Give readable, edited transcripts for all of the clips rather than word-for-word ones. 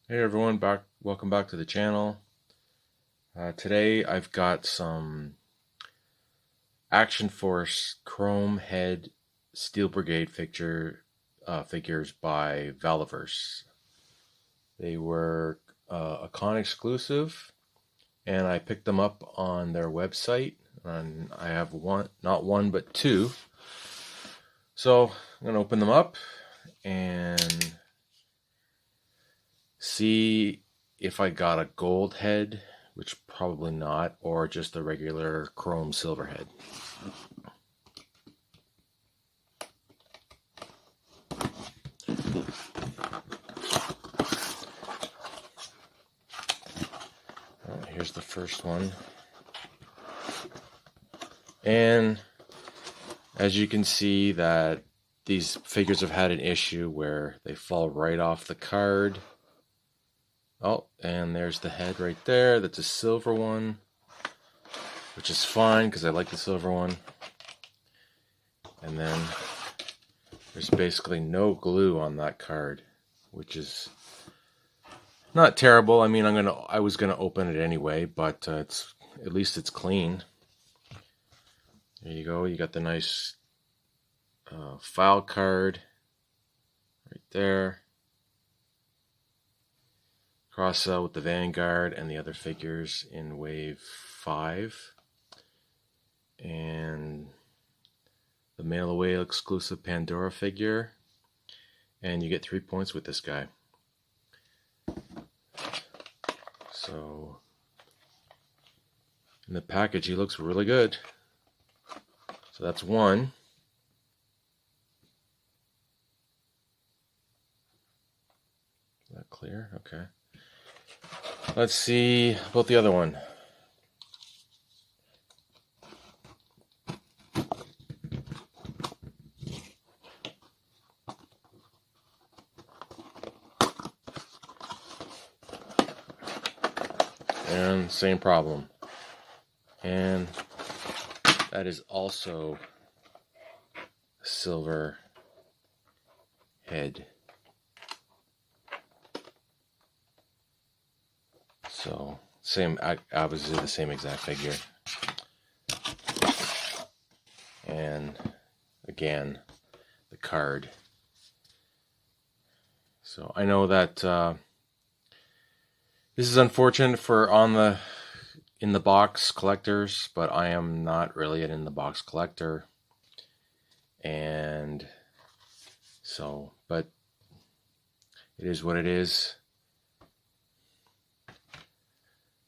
Hey everyone, welcome back to the channel. Today I've got some Action Force Chrome Head Steel Brigade figures by Valaverse. They were a con exclusive, and I picked them up on their website. And I have not one, but two. So I'm gonna open them up and see if I got a gold head, which probably not, or just a regular chrome silver head. Here's the first one. And as you can see that these figures have had an issue where they fall right off the card. Oh, and there's the head right there. That's a silver one, which is fine because I like the silver one. And then there's basically no glue on that card, which is not terrible. I mean, I was gonna open it anyway, but at least it's clean. There you go. You got the nice file card right there. Cross sell with the Vanguard and the other figures in Wave 5. And the Mail Away exclusive Pandora figure. And you get 3 points with this guy. So, in the package, he looks really good. So that's one. Is that clear? Okay. Let's see about the other one. And same problem. And that is also a silver head. So same, obviously the same exact figure. And again, the card. So I know that this is unfortunate for in the box collectors, but I am not really an in the box collector. And so, but it is what it is.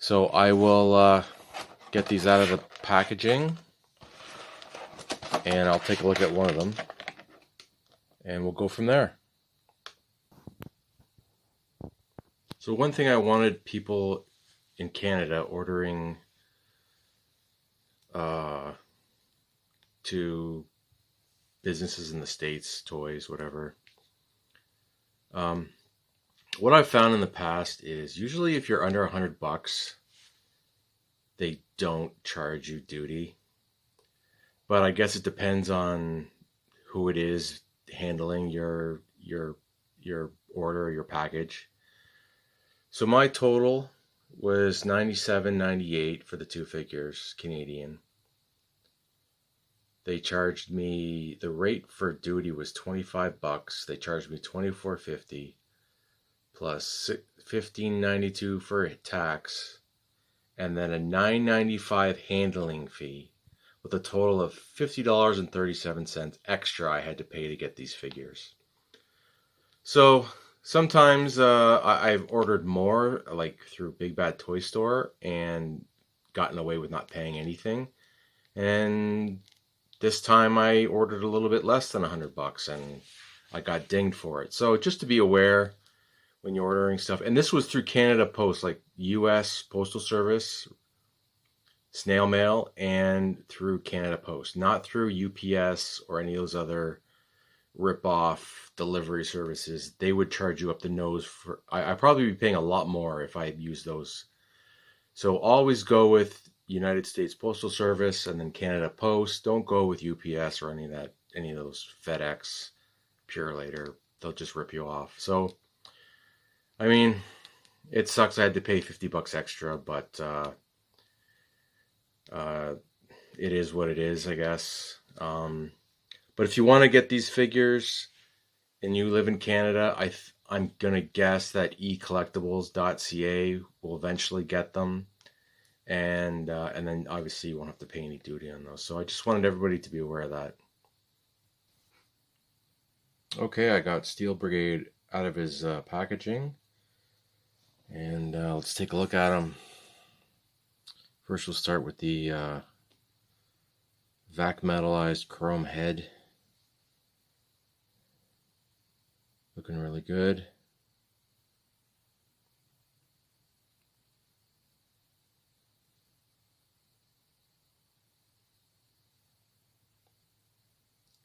So I will get these out of the packaging, and I'll take a look at one of them, and we'll go from there. So one thing I wanted people in Canada ordering to businesses in the States, toys, whatever. What I've found in the past is usually if you're under $100, they don't charge you duty. But I guess it depends on who it is handling your order, your package. So my total was $97.98 for the two figures, Canadian. They charged me, the rate for duty was $25. They charged me $24.50 plus $15.92 for tax, and then a $9.95 handling fee, with a total of $50.37 extra I had to pay to get these figures. So sometimes I've ordered more, like through Big Bad Toy Store, and gotten away with not paying anything. And this time I ordered a little bit less than $100, and I got dinged for it. So just to be aware when you're ordering stuff, and this was through Canada Post, like U.S. Postal Service, snail mail, and through Canada Post, not through UPS or any of those other rip-off delivery services. They would charge you up the nose for. I'd probably be paying a lot more if I had used those. So always go with United States Postal Service and then Canada Post. Don't go with UPS or any of those FedEx, Purelator. They'll just rip you off. So, I mean, It sucks I had to pay $50 extra, but it is what it is, I guess. But if you want to get these figures and you live in Canada, I'm gonna guess that ecollectibles.ca will eventually get them, and then obviously you won't have to pay any duty on those. So I just wanted everybody to be aware of that. Okay, I got Steel Brigade out of his packaging, and let's take a look at him. First, we'll start with the vac metallized chrome head. Looking really good.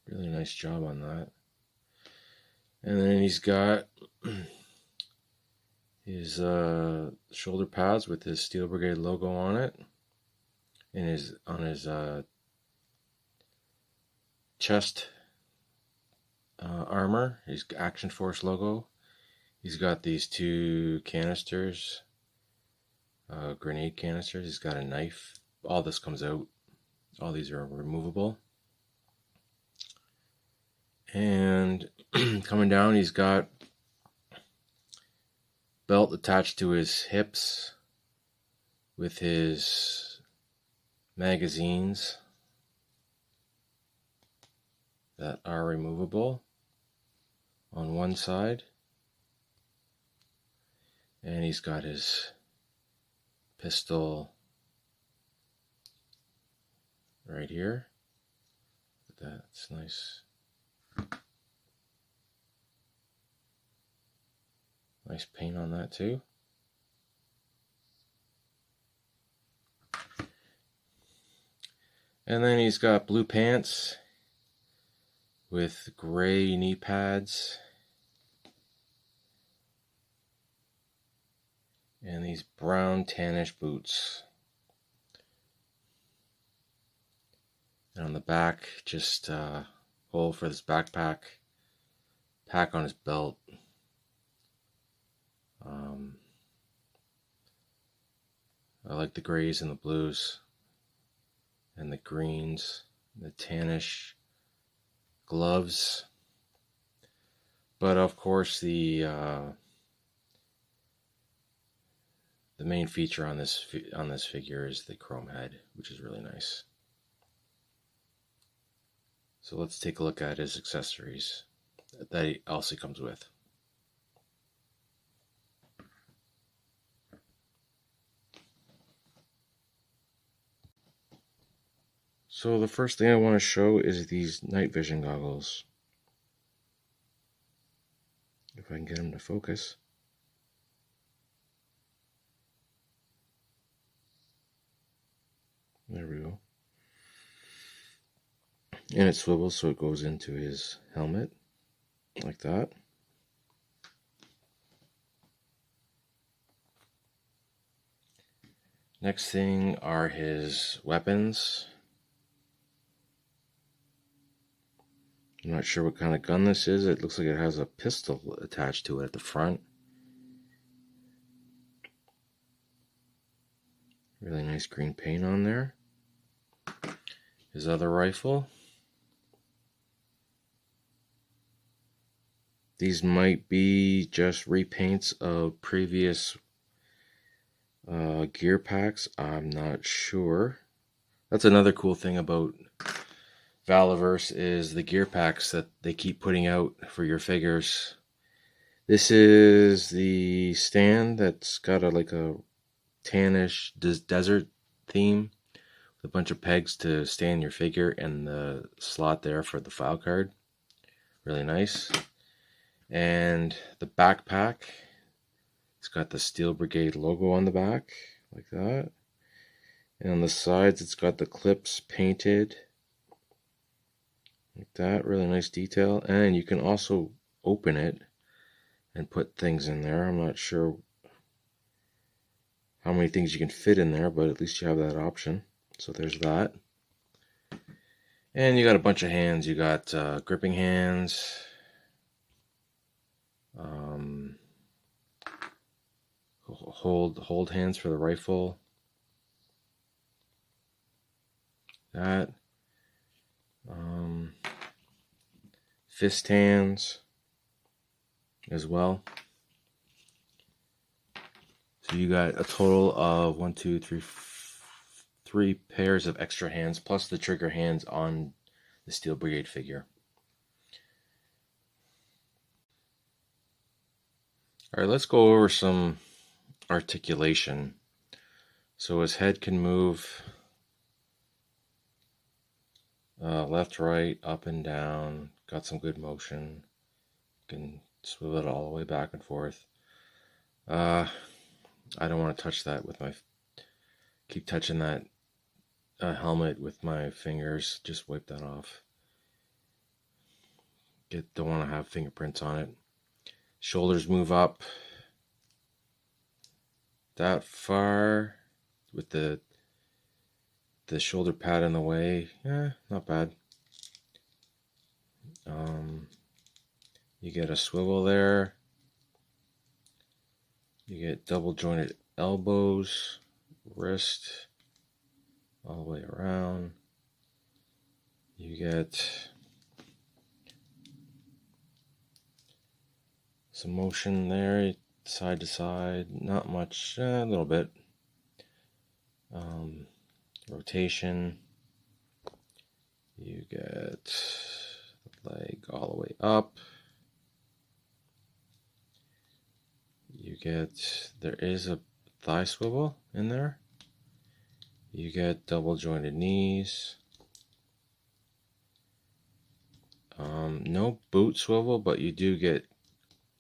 Really nice job on that. And then he's got his shoulder pads with his Steel Brigade logo on it, and on his chest armor, his Action Force logo. He's got these two canisters, grenade canisters. He's got a knife. All this comes out. All these are removable. And coming down, he's got belt attached to his hips with his magazines that are removable on one side. And he's got his pistol right here. That's nice. Nice paint on that too. And then he's got blue pants with gray knee pads. And these brown tannish boots. And on the back, just hole for this backpack. Pack on his belt. I like the grays and the blues and the greens, the tannish gloves. But of course the main feature on this figure is the chrome head, which is really nice. So let's take a look at his accessories that he also comes with. So the first thing I want to show is these night vision goggles. If I can get them to focus. There we go. And it swivels so it goes into his helmet, like that. Next thing are his weapons. I'm not sure what kind of gun this is. It looks like it has a pistol attached to it at the front. Really nice green paint on there. His other rifle. These might be just repaints of previous gear packs. I'm not sure. That's another cool thing about Valaverse is the gear packs that they keep putting out for your figures. This is the stand that's got like a tannish desert theme with a bunch of pegs to stand your figure and the slot there for the file card. Really nice. And the backpack, it's got the Steel Brigade logo on the back, like that. And on the sides, it's got the clips painted, like that. Really nice detail. And you can also open it and put things in there. I'm not sure how many things you can fit in there, but at least you have that option. So there's that. And you got a bunch of hands. You got gripping hands, a hold hands for the rifle. That. Fist hands as well. So you got a total of 1, 2, 3, 3 pairs of extra hands plus the trigger hands on the Steel Brigade figure. All right, let's go over some articulation. So his head can move left, right, up and down. Got some good motion. Can swivel it all the way back and forth. I don't want to touch that with my... Keep touching that helmet with my fingers. Just wipe that off. Don't want to have fingerprints on it. Shoulders move up that far with the shoulder pad in the way. Not bad. You get a swivel there. You get double jointed elbows, wrist, all the way around. You get some motion there, side to side, not much, a little bit. Rotation. You get the leg all the way up. You get, there is a thigh swivel in there. You get double jointed knees. No boot swivel, but you do get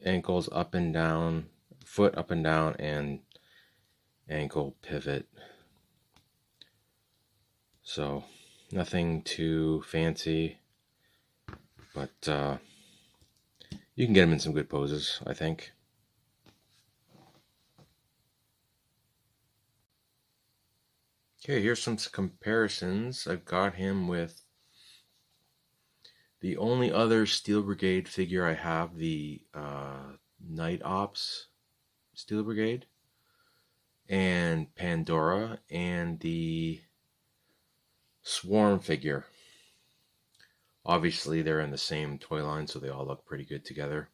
ankles up and down, foot up and down, and ankle pivot. So nothing too fancy, but you can get him in some good poses, I think. Okay, here's some comparisons. I've got him with the only other Steel Brigade figure I have, the Night Ops Steel Brigade, and Pandora, and the Swarm figure. Obviously, they're in the same toy line, so they all look pretty good together.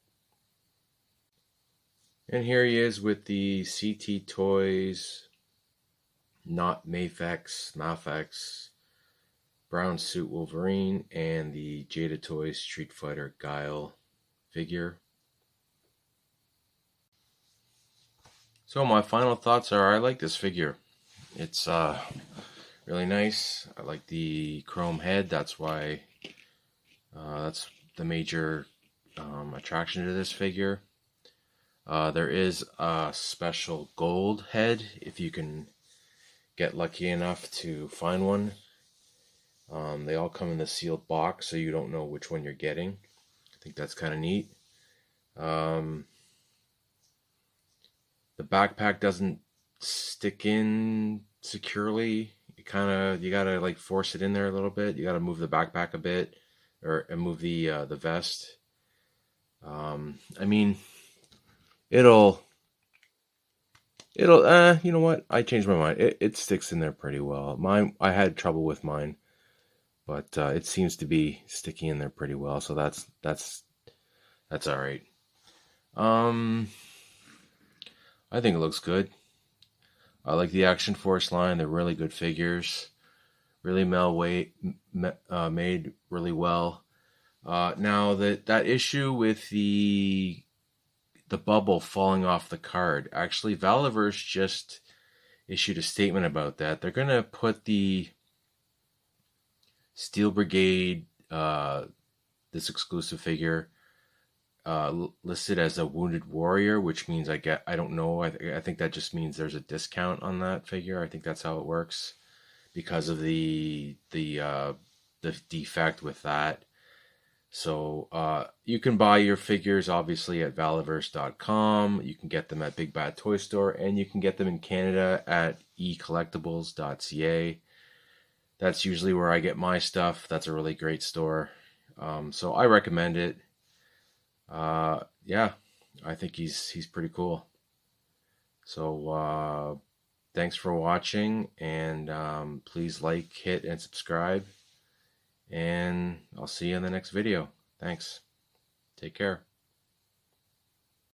And here he is with the CT Toys, not Mafex, Brown Suit Wolverine, and the Jada Toys Street Fighter Guile figure. So my final thoughts are, I like this figure. It's really nice. I like the chrome head. That's why that's the major attraction to this figure. There is a special gold head if you can get lucky enough to find one. They all come in the sealed box, so you don't know which one you're getting. I think that's kind of neat. The backpack doesn't stick in securely. You gotta like force it in there a little bit. You gotta move the backpack a bit, and move the vest. I mean, it'll you know what? I changed my mind. It sticks in there pretty well. I had trouble with mine, but it seems to be sticking in there pretty well. So that's all right. I think it looks good. I like the Action Force line. They're really good figures. Really made really well. Now that issue with the bubble falling off the card, actually Valaverse just issued a statement about that. They're gonna put the Steel Brigade, this exclusive figure, listed as a Wounded Warrior, which means I don't know. I think that just means there's a discount on that figure. I think that's how it works because of the defect with that. So you can buy your figures obviously at Valaverse.com. You can get them at Big Bad Toy Store, and you can get them in Canada at ecollectibles.ca. That's usually where I get my stuff. That's a really great store. So I recommend it. Yeah, I think he's pretty cool. So thanks for watching, and please like, hit, and subscribe. And I'll see you in the next video. Thanks. Take care.